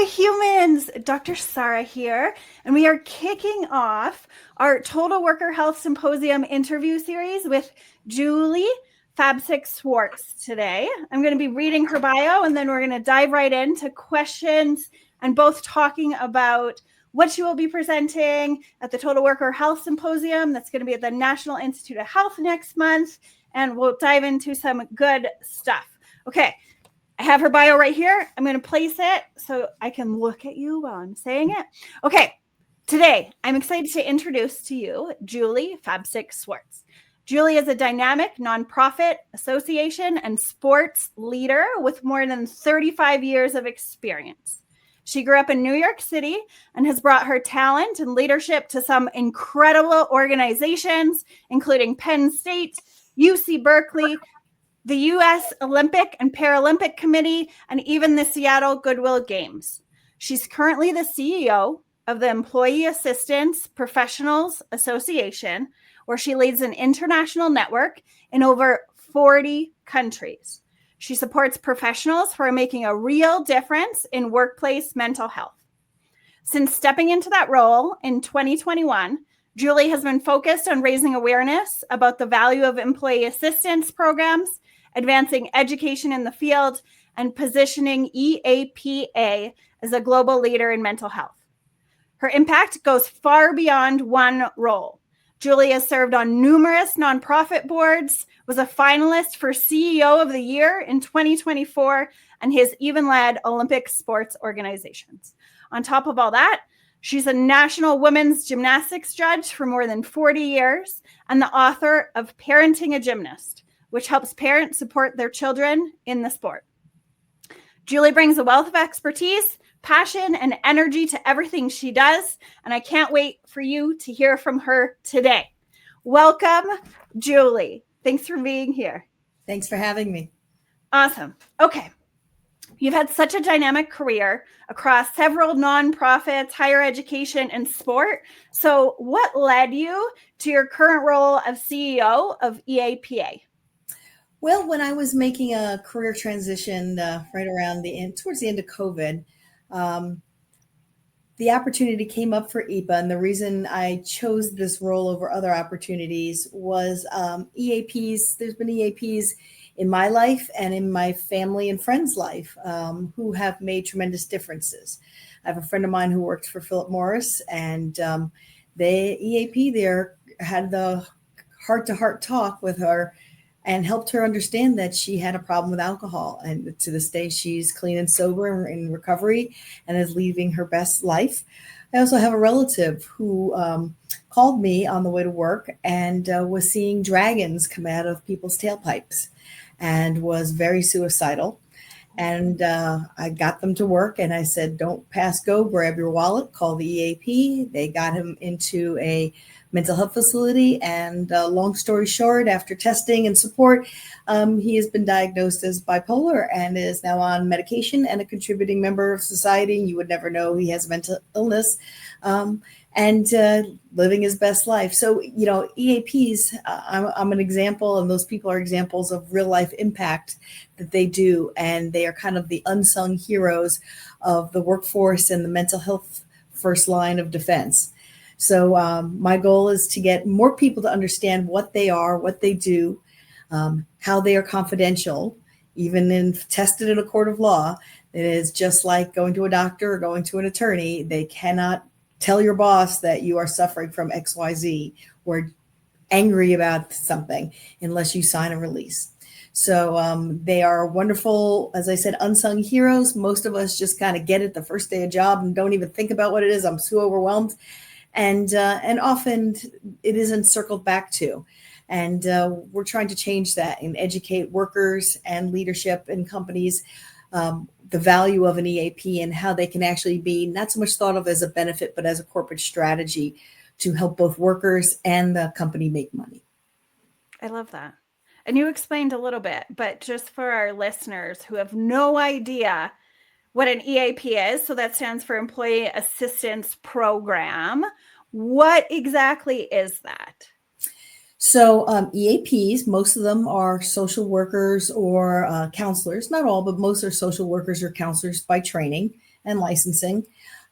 humans! Dr. Sarah here, and we are kicking off our Total Worker Health Symposium interview series with Julie Fabsik-Swarts today. I'm going to be reading her bio, and then we're going to dive right into questions and both talking about what she will be presenting at the Total Worker Health Symposium. That's going to be at the National Institute of Health next month, and we'll dive into some good stuff. Okay. I have her bio right here. I'm going to place it so I can look at you while I'm saying it. Okay, today I'm excited to introduce to you Julie Fabsik-Swarts. Julie is a dynamic nonprofit association and sports leader with more than 35 years of experience. She grew up in New York City and has brought her talent and leadership to some incredible organizations, including Penn State, UC Berkeley, the U.S. Olympic and Paralympic Committee, and even the Seattle Goodwill Games. She's currently the CEO of the Employee Assistance Professionals Association, where she leads an international network in over 40 countries. She supports professionals who are making a real difference in workplace mental health. Since stepping into that role in 2021, Julie has been focused on raising awareness about the value of employee assistance programs, advancing education in the field, and positioning EAPA as a global leader in mental health. Her impact goes far beyond one role. Julie has served on numerous nonprofit boards, was a finalist for CEO of the Year in 2024, and has even led Olympic sports organizations. On top of all that, she's a national women's gymnastics judge for more than 40 years and the author of Parenting a Gymnast, which helps parents support their children in the sport. Julie brings a wealth of expertise, passion, and energy to everything she does, and I can't wait for you to hear from her today. Welcome, Julie. Thanks for being here. Thanks for having me. Awesome. Okay. You've had such a dynamic career across several nonprofits, higher education, and sport. So what led you to your current role of CEO of EAPA? Well, when I was making a career transition right around towards the end of COVID, the opportunity came up for EAPA. And the reason I chose this role over other opportunities was EAPs. There's been EAPs in my life and in my family and friends' life who have made tremendous differences. I have a friend of mine who worked for Philip Morris, and the EAP there had the heart-to-heart talk with her and helped her understand that she had a problem with alcohol. And to this day, she's clean and sober and in recovery and is living her best life. I also have a relative who called me on the way to work and was seeing dragons come out of people's tailpipes and was very suicidal. And I got them to work and I said, don't pass go, grab your wallet, call the EAP. They got him into a mental health facility. And long story short, after testing and support, he has been diagnosed as bipolar and is now on medication and a contributing member of society. You would never know he has mental illness. And living his best life. So, EAPs, I'm an example, and those people are examples of real life impact that they do. And they are kind of the unsung heroes of the workforce and the mental health first line of defense. So my goal is to get more people to understand what they are, what they do, how they are confidential, even if tested in a court of law. It is just like going to a doctor or going to an attorney. They cannot tell your boss that you are suffering from XYZ or angry about something unless you sign a release. So they are wonderful, as I said, unsung heroes. Most of us just kind of get it the first day of job and don't even think about what it is. I'm so overwhelmed. And often it isn't circled back to. And we're trying to change that and educate workers and leadership in companies the value of an EAP and how they can actually be not so much thought of as a benefit, but as a corporate strategy to help both workers and the company make money. I love that. And you explained a little bit, but just for our listeners who have no idea what an EAP is, so that stands for Employee Assistance Program, what exactly is that? So EAPs, most of them are social workers or counselors, not all, but most are social workers or counselors by training. and licensing.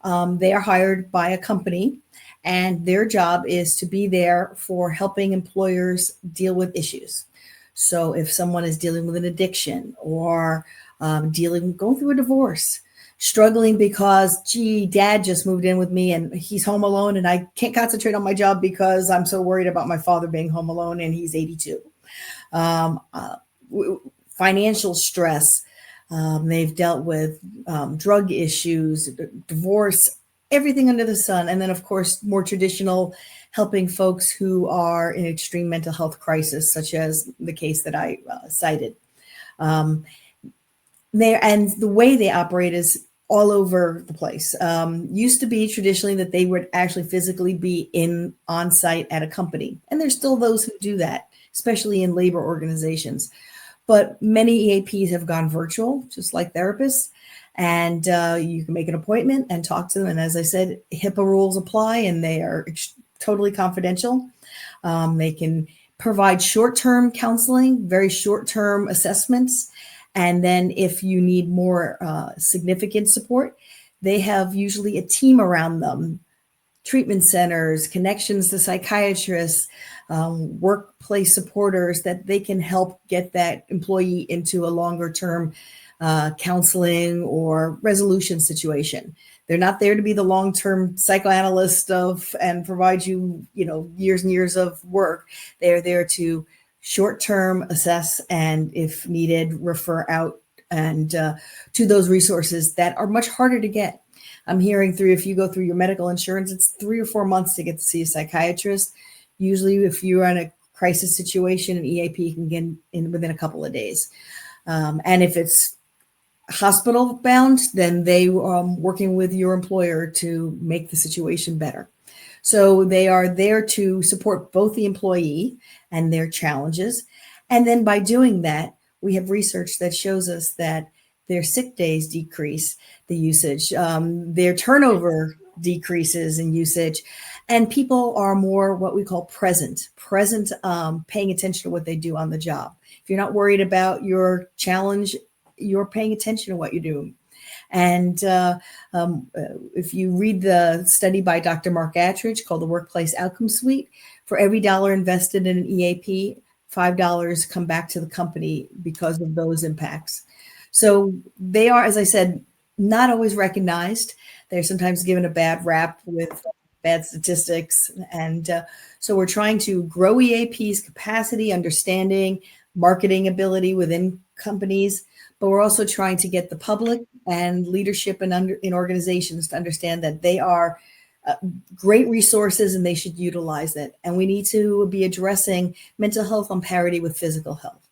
They are hired by a company, and their job is to be there for helping employers deal with issues. So if someone is dealing with an addiction or going through a divorce, struggling because, gee, dad just moved in with me and he's home alone and I can't concentrate on my job because I'm so worried about my father being home alone and he's 82. Financial stress. They've dealt with drug issues, divorce, everything under the sun. And then, of course, more traditional helping folks who are in extreme mental health crisis, such as the case that I cited. And the way they operate is all over the place. Used to be traditionally that they would actually physically be on site at a company. And there's still those who do that, especially in labor organizations. But many EAPs have gone virtual, just like therapists. And you can make an appointment and talk to them. And as I said, HIPAA rules apply and they are totally confidential. They can provide short-term counseling, very short-term assessments. And then if you need more significant support, they have usually a team around them, treatment centers, connections to psychiatrists, workplace supporters that they can help get that employee into a longer term counseling or resolution situation. They're not there to be the long-term psychoanalyst and provide you, years and years of work. They're there to short-term assess and, if needed, refer out and to those resources that are much harder to get. I'm hearing if you go through your medical insurance, it's 3 or 4 months to get to see a psychiatrist. Usually, if you're in a crisis situation, an EAP can get in within a couple of days. And if it's hospital bound, then they are working with your employer to make the situation better. So they are there to support both the employee and their challenges. And then by doing that, we have research that shows us that their sick days decrease the usage, their turnover decreases in usage, and people are more what we call present, paying attention to what they do on the job. If you're not worried about your challenge, you're paying attention to what you're doing. And if you read the study by Dr. Mark Attridge called the Workplace Outcome Suite, for every dollar invested in an EAP, $5 come back to the company because of those impacts. So they are, as I said, not always recognized. They're sometimes given a bad rap with bad statistics. And so we're trying to grow EAPs capacity, understanding, marketing ability within companies, but we're also trying to get the public and leadership in organizations to understand that they are great resources and they should utilize it. And we need to be addressing mental health on parity with physical health.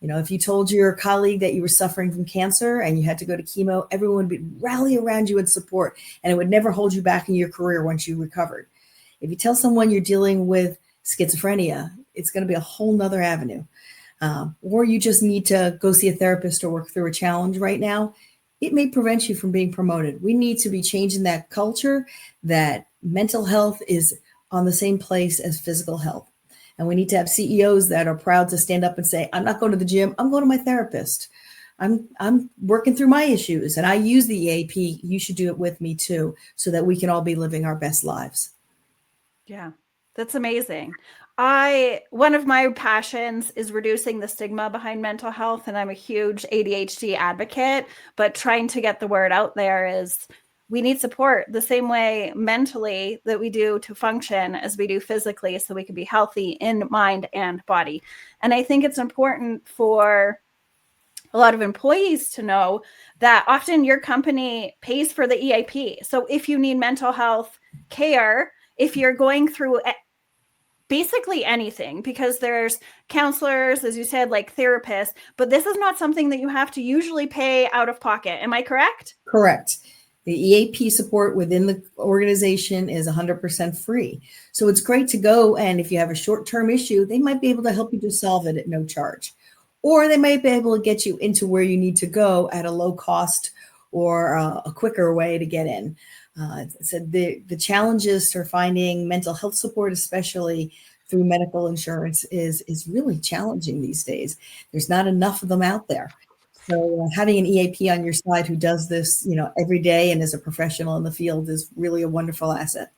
If you told your colleague that you were suffering from cancer and you had to go to chemo, everyone would rally around you in support, and it would never hold you back in your career once you recovered. If you tell someone you're dealing with schizophrenia, it's going to be a whole nother avenue. Or you just need to go see a therapist or work through a challenge right now, it may prevent you from being promoted. We need to be changing that culture that mental health is on the same place as physical health. And we need to have CEOs that are proud to stand up and say, I'm not going to the gym, I'm going to my therapist. I'm working through my issues and I use the EAP. You should do it with me too, so that we can all be living our best lives. Yeah, that's amazing. One of my passions is reducing the stigma behind mental health, and I'm a huge ADHD advocate, but trying to get the word out there is we need support the same way mentally that we do to function as we do physically, so we can be healthy in mind and body. And I think it's important for a lot of employees to know that often your company pays for the EAP. So if you need mental health care, if you're going through basically anything, because there's counselors, as you said, like therapists, but this is not something that you have to usually pay out of pocket. Am I correct? Correct. The EAP support within the organization is 100% free. So it's great to go, and if you have a short-term issue, they might be able to help you to solve it at no charge. Or they might be able to get you into where you need to go at a low cost or a quicker way to get in. So the challenges for finding mental health support, especially through medical insurance, is really challenging these days. There's not enough of them out there. So having an EAP on your side who does this, every day and is a professional in the field is really a wonderful asset.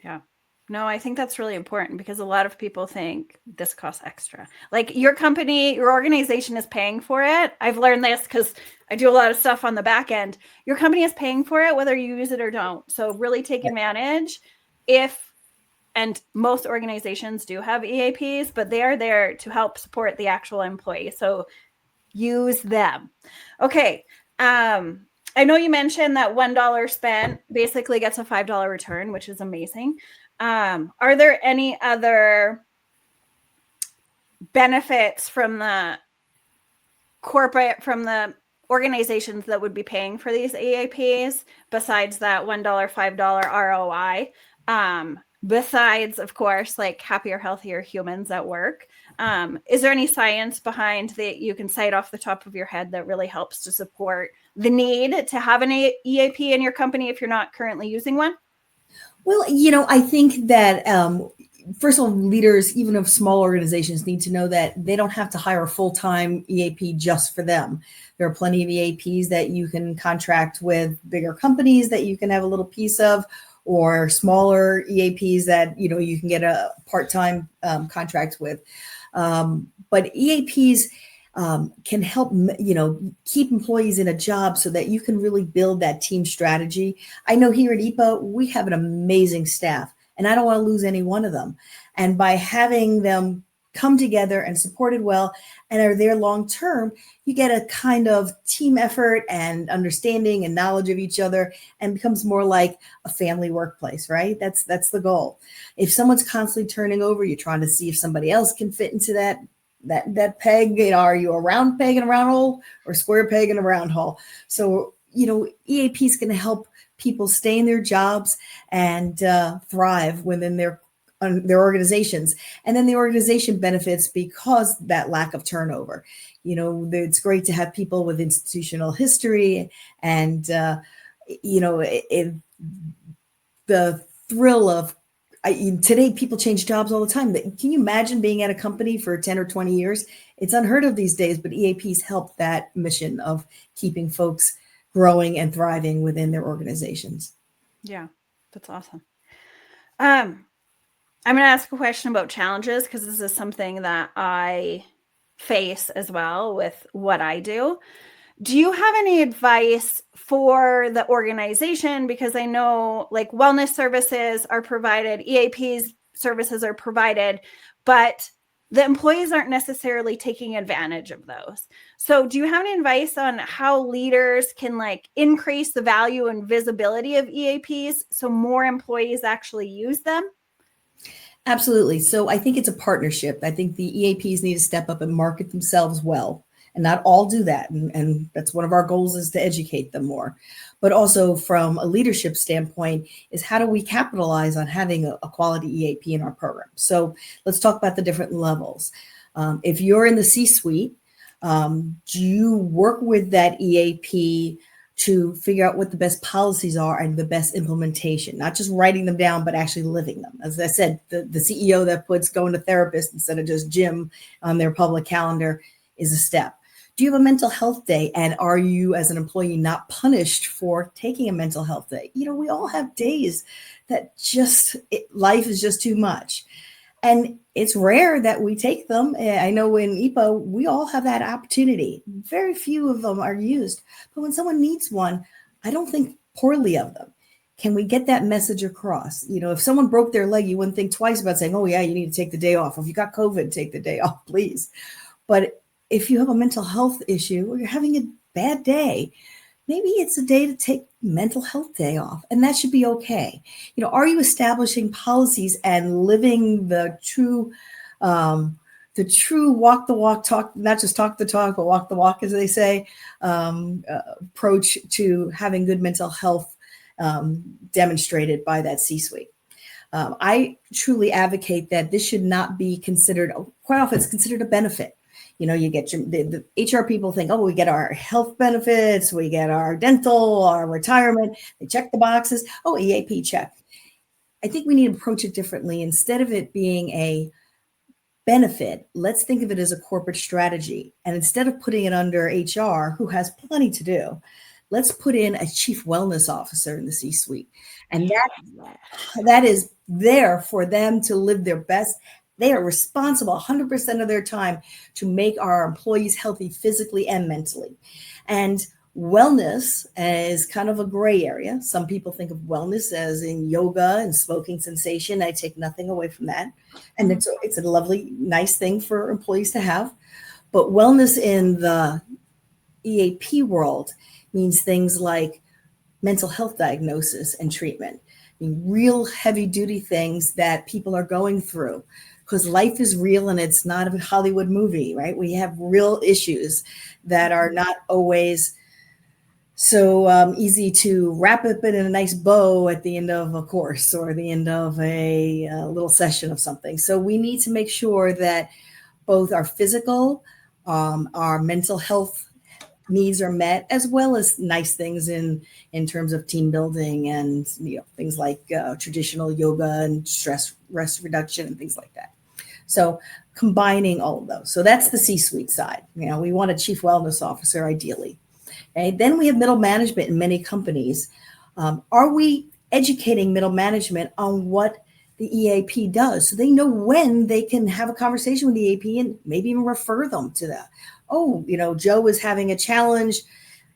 Yeah. No, I think that's really important because a lot of people think this costs extra. Like your company, your organization is paying for it. I've learned this because I do a lot of stuff on the back end. Your company is paying for it, whether you use it or don't. So really take advantage and most organizations do have EAPs, but they are there to help support the actual employee. So use them. Okay. I know you mentioned that $1 spent basically gets a $5 return, which is amazing. Are there any other benefits from the organizations that would be paying for these EAPs besides that $1, $5 ROI? Besides, of course, like happier, healthier humans at work. Is there any science behind that you can cite off the top of your head that really helps to support the need to have an EAP in your company if you're not currently using one? Well, I think that first of all, leaders, even of small organizations, need to know that they don't have to hire a full-time EAP just for them. There are plenty of EAPs that you can contract with bigger companies that you can have a little piece of, or smaller EAPs that you can get a part-time contract with. But EAPs can help keep employees in a job so that you can really build that team strategy. I know here at EAPA we have an amazing staff, and I don't want to lose any one of them. And by having them come together and supported well and are there long term, you get a kind of team effort and understanding and knowledge of each other, and becomes more like a family workplace, right? That's the goal. If someone's constantly turning over, you're trying to see if somebody else can fit into that peg. Are you a round peg in a round hole or a square peg in a round hole? So EAPs can help people stay in their jobs and thrive within their organizations, and then the organization benefits because that lack of turnover. It's great to have people with institutional history, and the thrill of today people change jobs all the time. Can you imagine being at a company for 10 or 20 years? It's unheard of these days, but EAPs help that mission of keeping folks growing and thriving within their organizations. Yeah, that's awesome. I'm going to ask a question about challenges because this is something that I face as well with what I do. Do you have any advice for the organization? Because I know like wellness services are provided, EAPs services are provided, but the employees aren't necessarily taking advantage of those. So do you have any advice on how leaders can like increase the value and visibility of EAPs so more employees actually use them? Absolutely. So I think it's a partnership. I think the EAPs need to step up and market themselves well, and not all do that. And that's one of our goals, is to educate them more. But also from a leadership standpoint is, how do we capitalize on having a quality EAP in our program? So let's talk about the different levels. If you're in the C-suite, do you work with that EAP to figure out what the best policies are and the best implementation, not just writing them down, but actually living them? As I said, the CEO that puts going to therapist instead of just gym on their public calendar is a step. Do you have a mental health day? And are you, as an employee, not punished for taking a mental health day? We all have days that life is just too much. And it's rare that we take them. I know in EAPA, we all have that opportunity. Very few of them are used. But when someone needs one, I don't think poorly of them. Can we get that message across? If someone broke their leg, you wouldn't think twice about saying, oh, yeah, you need to take the day off. If you got COVID, take the day off, please. But if you have a mental health issue or you're having a bad day, maybe it's a day to take mental health day off, and that should be okay. Are you establishing policies and living the true walk the walk, talk, not just talk the talk, but walk the walk, as they say, approach to having good mental health demonstrated by that C-suite? I truly advocate that this should not be considered, quite often it's considered a benefit. You get the HR people think, oh, we get our health benefits, we get our dental, our retirement. They check the boxes. Oh, EAP check. I think we need to approach it differently. Instead of it being a benefit, let's think of it as a corporate strategy. And instead of putting it under HR, who has plenty to do, let's put in a chief wellness officer in the C-suite. And that is there for them to live their best. They are responsible 100% of their time to make our employees healthy physically and mentally. And wellness is kind of a gray area. Some people think of wellness as in yoga and smoking cessation. I take nothing away from that. And it's a lovely, nice thing for employees to have. But wellness in the EAP world means things like mental health diagnosis and treatment. I mean, real heavy duty things that people are going through, because life is real and it's not a Hollywood movie, right? We have real issues that are not always so easy to wrap up in a nice bow at the end of a course or the end of a little session of something. So we need to make sure that both our physical, our mental health needs are met, as well as nice things in terms of team building and things like traditional yoga and stress reduction and things like that. So combining all of those. So that's the C-suite side. We want a chief wellness officer ideally. Okay. Then we have middle management in many companies. Are we educating middle management on what the EAP does, so they know when they can have a conversation with the EAP and maybe even refer them to that? Oh, Joe is having a challenge.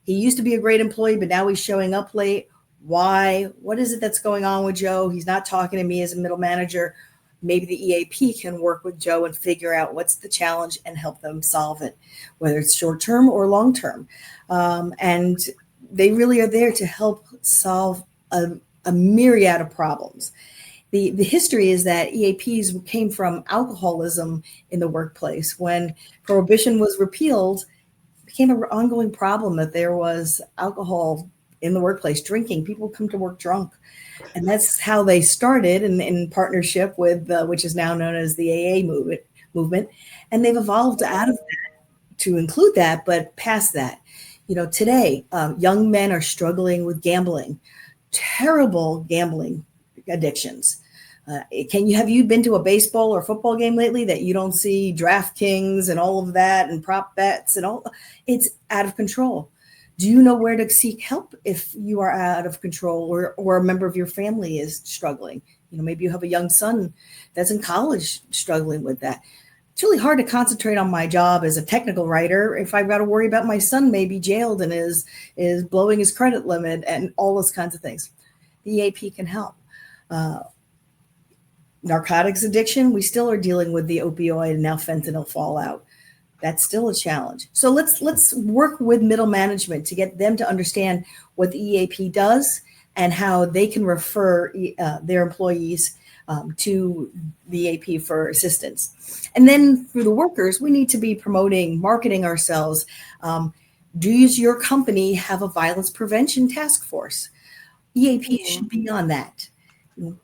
He used to be a great employee, but now he's showing up late. Why? What is it that's going on with Joe? He's not talking to me as a middle manager. Maybe the EAP can work with Joe and figure out what's the challenge and help them solve it, whether it's short-term or long-term. And they really are there to help solve a myriad of problems. The history is that EAPs came from alcoholism in the workplace. When prohibition was repealed, it became an ongoing problem that there was alcohol in the workplace, drinking. People come to work drunk. And that's how they started in partnership with, which is now known as the AA movement. And they've evolved out of that to include that, but past that. Today, young men are struggling with gambling, terrible gambling addictions. Have you been to a baseball or football game lately that you don't see DraftKings and all of that and prop bets and all? It's out of control. Do you know where to seek help if you are out of control or a member of your family is struggling? Maybe you have a young son that's in college struggling with that. It's really hard to concentrate on my job as a technical writer if I've got to worry about my son maybe jailed and is blowing his credit limit and all those kinds of things. The EAP can help. Narcotics addiction, we still are dealing with the opioid and now fentanyl fallout. That's still a challenge. So let's work with middle management to get them to understand what the EAP does and how they can refer their employees to the EAP for assistance. And then for the workers, we need to be promoting, marketing ourselves. Does your company have a violence prevention task force? EAP should be on that.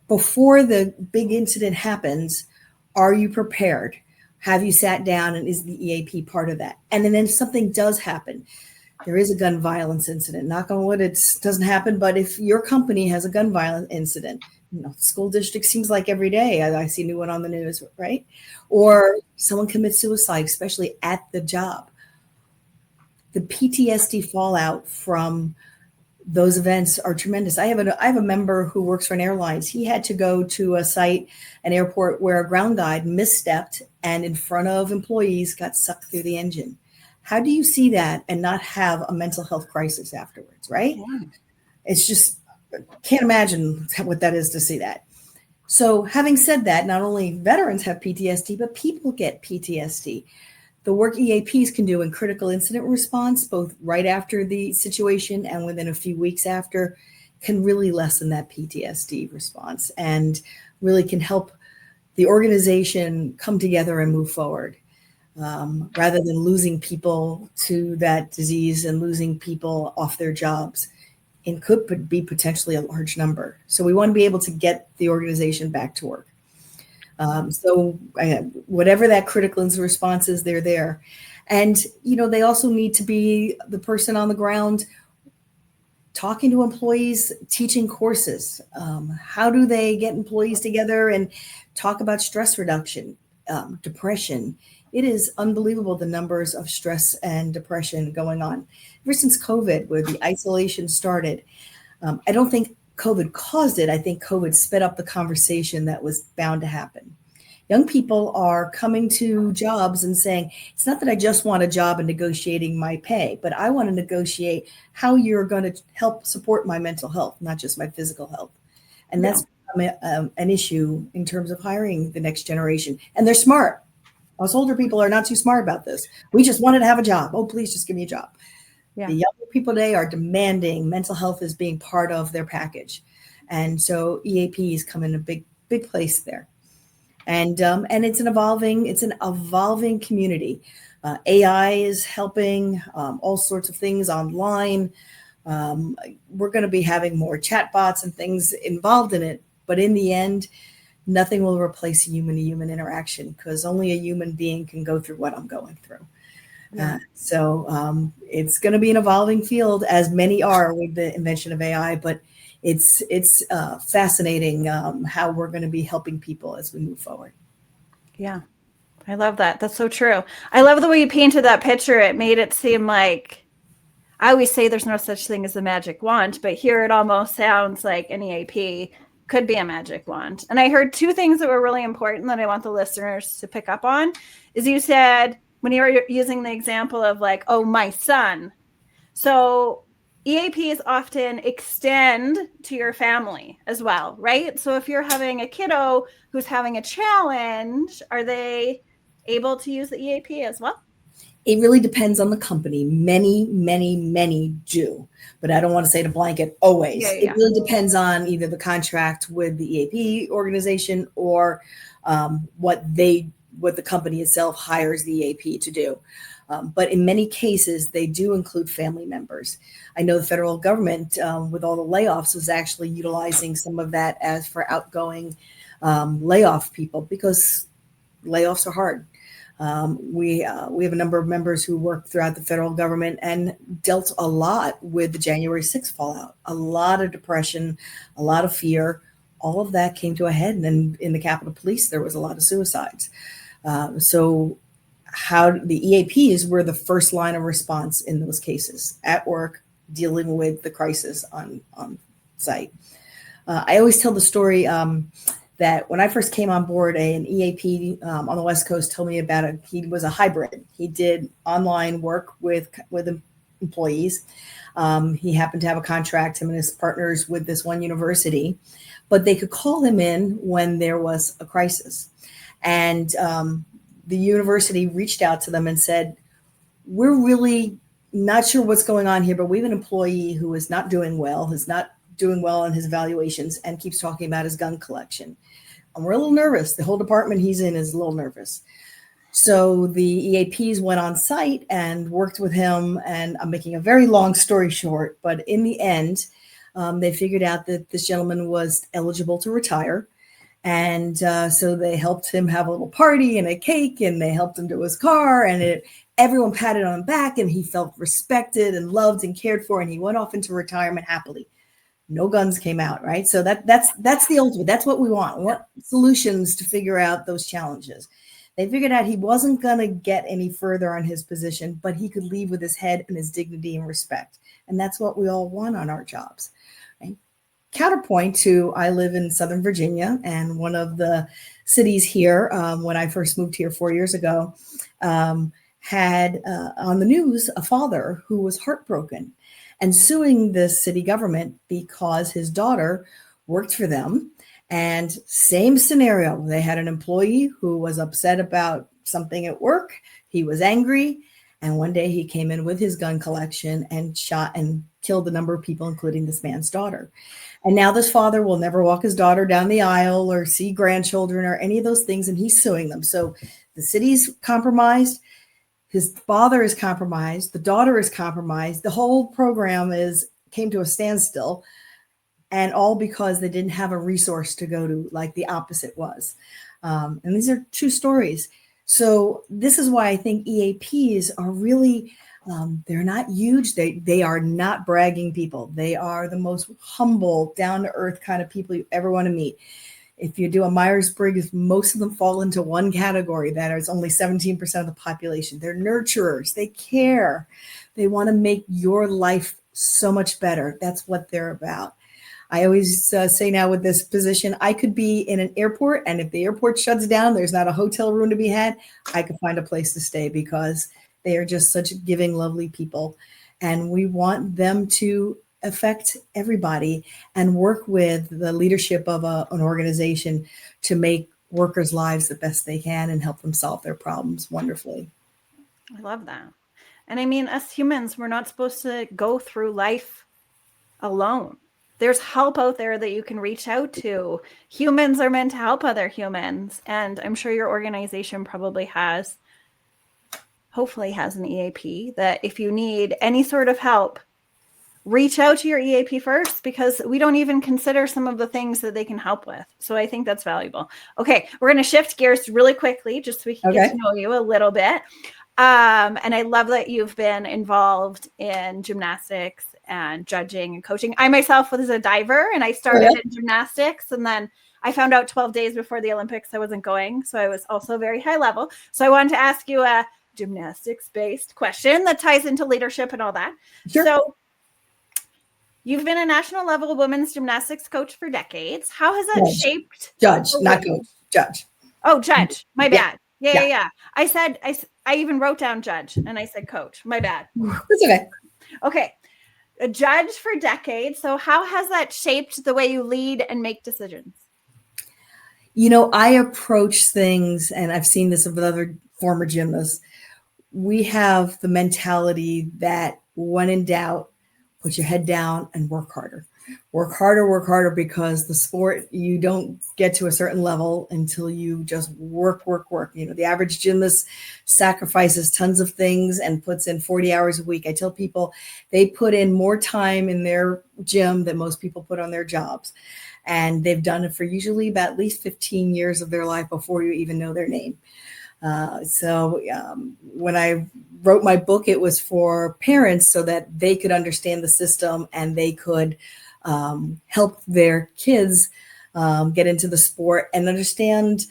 Before the big incident happens, are you prepared? Have you sat down and is the EAP part of that? And then if something does happen, there is a gun violence incident, knock on wood, it doesn't happen. But if your company has a gun violence incident, school district seems like every day I see a new one on the news, right? Or someone commits suicide, especially at the job. The PTSD fallout from those events are tremendous. I have a member who works for an airlines. He had to go to a site, an airport, where a ground guide misstepped and in front of employees got sucked through the engine. How do you see that and not have a mental health crisis afterwards, right? Yeah. It's just, can't imagine what that is to see that. So having said that, not only veterans have PTSD, but people get PTSD. The work EAPs can do in critical incident response, both right after the situation and within a few weeks after, can really lessen that PTSD response and really can help the organization come together and move forward, rather than losing people to that disease and losing people off their jobs. It could be potentially a large number. So we want to be able to get the organization back to work. So whatever that critical incident response is, they're there. And, they also need to be the person on the ground talking to employees, teaching courses. How do they get employees together and talk about stress reduction? depression. It is unbelievable the numbers of stress and depression going on. Ever since COVID, where the isolation started, I don't think COVID caused it. I think COVID sped up the conversation that was bound to happen. Young people are coming to jobs and saying, it's not that I just want a job and negotiating my pay, but I want to negotiate how you're going to help support my mental health, not just my physical health. And that's an issue in terms of hiring the next generation. And they're smart. Us older people are not too smart about this. We just wanted to have a job. Oh, please just give me a job. Yeah. The younger people today are demanding mental health as being part of their package. And so EAPs come in a big place there. And it's an evolving community. AI is helping all sorts of things online. We're going to be having more chatbots and things involved in it. But in the end, nothing will replace human-to-human interaction, because only a human being can go through what I'm going through. Yeah. So it's going to be an evolving field, as many are with the invention of AI. But it's fascinating how we're going to be helping people as we move forward. Yeah, I love that. That's so true. I love the way you painted that picture. It made it seem like, I always say there's no such thing as a magic wand, but here it almost sounds like an EAP could be a magic wand. And I heard two things that were really important that I want the listeners to pick up on. Is you said, when you were using the example of like, oh, my son. So EAPs often extend to your family as well, right? So if you're having a kiddo who's having a challenge, are they able to use the EAP as well? It really depends on the company. Many do, but I don't want to say the blanket always. Yeah. It really depends on either the contract with the EAP organization or what the company itself hires the EAP to do. But in many cases, they do include family members. I know the federal government, with all the layoffs, was actually utilizing some of that as for outgoing layoff people, because layoffs are hard. We have a number of members who work throughout the federal government and dealt a lot with the January 6th fallout, a lot of depression, a lot of fear. All of that came to a head. And then in the Capitol Police, there was a lot of suicides. So how the EAPs were the first line of response in those cases at work, dealing with the crisis on site. I always tell the story that when I first came on board, an EAP on the West Coast told me about it. He was a hybrid. He did online work with employees. He happened to have a contract, him and his partners, with this one university, but they could call him in when there was a crisis. And the university reached out to them and said, we're really not sure what's going on here, but we have an employee who is not doing well, in his evaluations, and keeps talking about his gun collection. And we're a little nervous. The whole department he's in is a little nervous. So the EAPs went on site and worked with him. And I'm making a very long story short, but in the end, they figured out that this gentleman was eligible to retire. And so they helped him have a little party and a cake, and they helped him to his car, and everyone patted on him back, and he felt respected and loved and cared for, and he went off into retirement happily. No guns came out, right? So that's the ultimate. That's what we want. We want solutions to figure out those challenges. They figured out he wasn't going to get any further on his position, but he could leave with his head and his dignity and respect. And that's what we all want on our jobs. Right? Counterpoint to, I live in Southern Virginia, and one of the cities here, when I first moved here 4 years ago, had on the news a father who was heartbroken and suing the city government because his daughter worked for them. And same scenario, they had an employee who was upset about something at work. He was angry. And one day he came in with his gun collection and shot and killed a number of people, including this man's daughter. And now this father will never walk his daughter down the aisle or see grandchildren or any of those things. And he's suing them. So the city's compromised. His father is compromised. The daughter is compromised. The whole program came to a standstill, and all because they didn't have a resource to go to, like the opposite was. And these are true stories. So this is why I think EAPs are really, they're not huge. They are not bragging people. They are the most humble, down-to-earth kind of people you ever want to meet. If you do a Myers-Briggs, most of them fall into one category. That is only 17% of the population. They're nurturers. They care. They want to make your life so much better. That's what they're about. I always say now with this position, I could be in an airport, and if the airport shuts down, there's not a hotel room to be had, I could find a place to stay because they are just such giving, lovely people. And we want them to affect everybody and work with the leadership of an organization to make workers' lives the best they can and help them solve their problems wonderfully. I love that. And I mean, us humans, we're not supposed to go through life alone. There's help out there that you can reach out to. Humans are meant to help other humans. And I'm sure your organization probably hopefully has an EAP that if you need any sort of help, reach out to your EAP first, because we don't even consider some of the things that they can help with. So I think that's valuable. Okay, we're going to shift gears really quickly just so we can get to know you a little bit. And I love that you've been involved in gymnastics and judging and coaching. I myself was a diver, and I started in gymnastics, and then I found out 12 days before the Olympics I wasn't going. So I was also very high level. So I wanted to ask you a gymnastics-based question that ties into leadership and all that. Sure. So you've been a national level women's gymnastics coach for decades. How has that shaped? Judge, not coach. Judge. Oh, judge. My bad. Yeah. I even wrote down judge, and I said coach. My bad. That's okay. Okay. A judge for decades. So how has that shaped the way you lead and make decisions? You know, I approach things, and I've seen this with other former gymnasts. We have the mentality that when in doubt, put your head down and work harder. Work harder, because the sport, you don't get to a certain level until you just work. You know, the average gymnast sacrifices tons of things and puts in 40 hours a week. I tell people they put in more time in their gym than most people put on their jobs. And they've done it for usually about at least 15 years of their life before you even know their name. So when I wrote my book, it was for parents so that they could understand the system and they could help their kids get into the sport and understand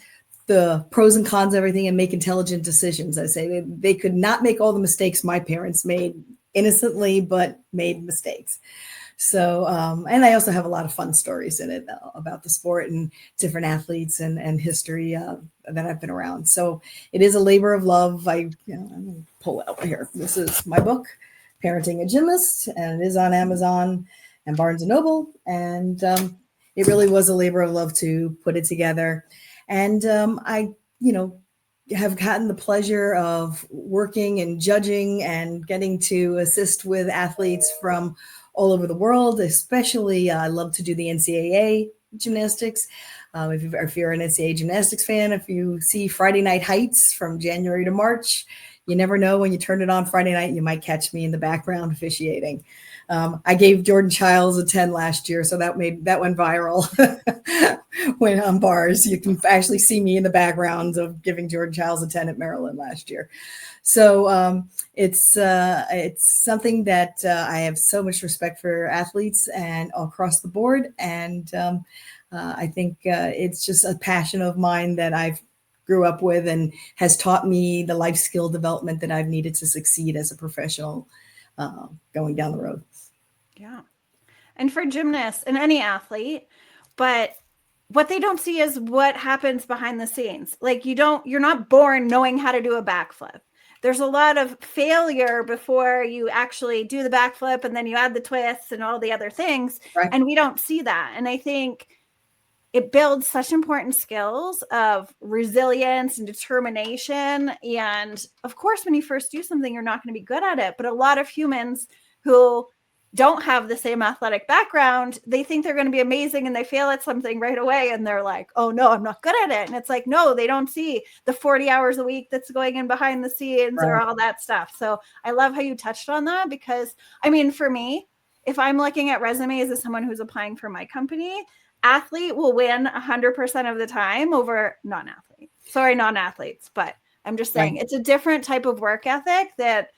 the pros and cons of everything and make intelligent decisions. I say they could not make all the mistakes my parents made innocently, but made mistakes. So, and I also have a lot of fun stories in it about the sport and different athletes and history that I've been around. So it is a labor of love. I'm going to pull it out here. This is my book, Parenting a Gymnast, and it is on Amazon and Barnes & Noble. And it really was a labor of love to put it together. And I, have gotten the pleasure of working and judging and getting to assist with athletes from all over the world. Especially, I love to do the NCAA gymnastics. If you're an NCAA gymnastics fan, if you see Friday Night Heights from January to March, you never know when you turn it on Friday night, you might catch me in the background officiating. I gave Jordan Childs a 10 last year, so that went viral. When on bars, you can actually see me in the background of giving Jordan Childs a 10 at Maryland last year. So it's something that I have so much respect for athletes and across the board, and I think it's just a passion of mine that I've grew up with and has taught me the life skill development that I've needed to succeed as a professional going down the road. Yeah. And for gymnasts and any athlete, but what they don't see is what happens behind the scenes. Like you're not born knowing how to do a backflip. There's a lot of failure before you actually do the backflip, and then you add the twists and all the other things. Right. And we don't see that. And I think it builds such important skills of resilience and determination. And of course, when you first do something, you're not going to be good at it. But a lot of humans who don't have the same athletic background, they think they're going to be amazing and they fail at something right away. And they're like, oh no, I'm not good at it. And it's like, no, they don't see the 40 hours a week that's going in behind the scenes or all that stuff. So I love how you touched on that, because I mean, for me, if I'm looking at resumes as someone who's applying for my company, athlete will win 100% of the time over non-athlete. Sorry, non-athletes, but I'm just saying it's a different type of work ethic that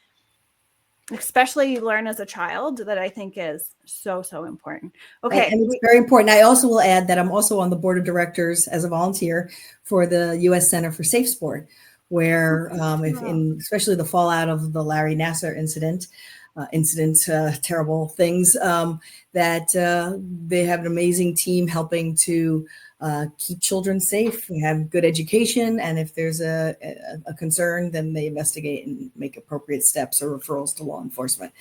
Especially you learn as a child, that I think is so, so important. Okay. And it's very important. I also will add that I'm also on the board of directors as a volunteer for the U.S. Center for Safe Sport, where especially the fallout of the Larry Nassar incident, terrible things, that they have an amazing team helping to keep children safe. We have good education, and if there's a concern, then they investigate and make appropriate steps or referrals to law enforcement.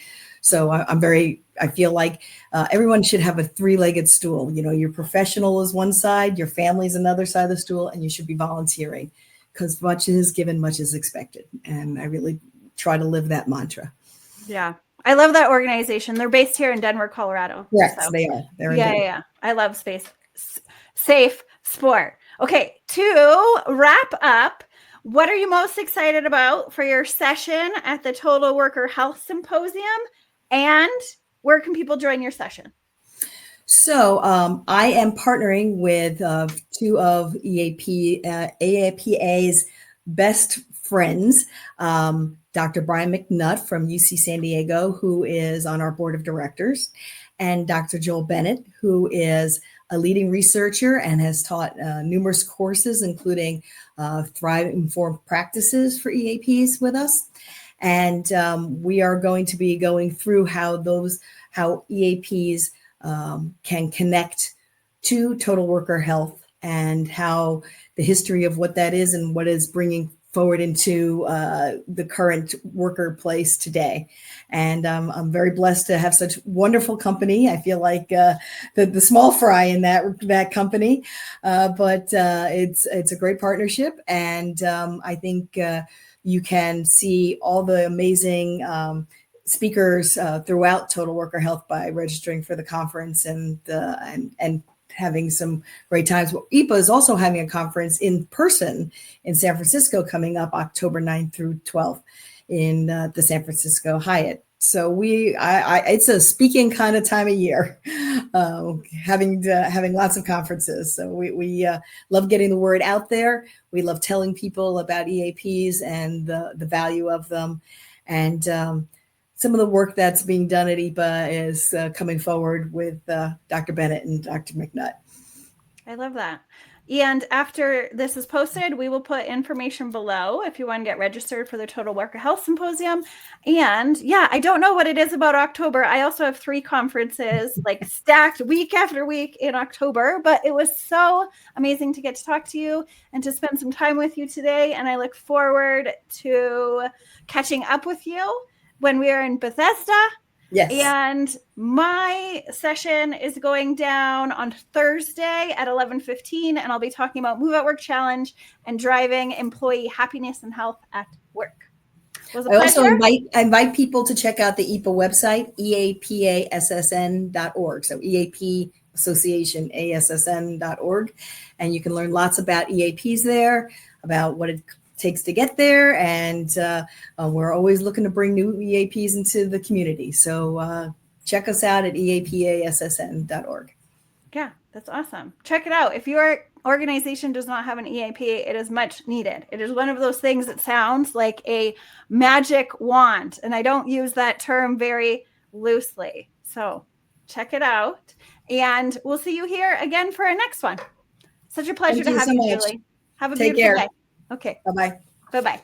So I feel like everyone should have a three-legged stool. You know, your professional is one side, your family is another side of the stool, and you should be volunteering, because much is given, much is expected. And I really try to live that mantra. Yeah. I love that organization. They're based here in Denver, Colorado. Yes, so. they are. They're yeah. I love safe sport. Okay. To wrap up, what are you most excited about for your session at the Total Worker Health Symposium? And where can people join your session? So I am partnering with two of EAPA's best friends, Dr. Brian McNutt from UC San Diego, who is on our board of directors, and Dr. Joel Bennett, who is a leading researcher and has taught numerous courses, including Thrive Informed Practices for EAPs with us. And we are going to be going through how EAPs can connect to total worker health, and how the history of what that is and what is bringing forward into the current workplace today. And I'm very blessed to have such wonderful company. I feel like the small fry in that company, but it's a great partnership. And I think you can see all the amazing speakers throughout Total Worker Health by registering for the conference and having some great times. Well, EAPA is also having a conference in person in San Francisco coming up October 9th through 12th in the San Francisco Hyatt. So it's a speaking kind of time of year, having lots of conferences. So we love getting the word out there. We love telling people about EAPs and the value of them. And some of the work that's being done at EAPA is coming forward with Dr. Bennett and Dr. McNutt. I love that. And after this is posted, we will put information below if you want to get registered for the Total Worker Health Symposium. And yeah, I don't know what it is about October. I also have 3 conferences like stacked week after week in October, but it was so amazing to get to talk to you and to spend some time with you today. And I look forward to catching up with you when we are in Bethesda. Yes. And my session is going down on Thursday at 11:15, and I'll be talking about Move at Work Challenge and driving employee happiness and health at work. I also invite people to check out the EAPA website, EAPASSN.org. So EAP Association, ASSN.org. And you can learn lots about EAPs there, about what it takes to get there, and we're always looking to bring new EAPs into the community. So check us out at EAPASSN.org. Yeah, that's awesome. Check it out. If your organization does not have an EAP, it is much needed. It is one of those things that sounds like a magic wand, and I don't use that term very loosely. So check it out, and we'll see you here again for our next one. Such a pleasure to have you, Julie. Have a beautiful day. Okay. Bye-bye. Bye-bye.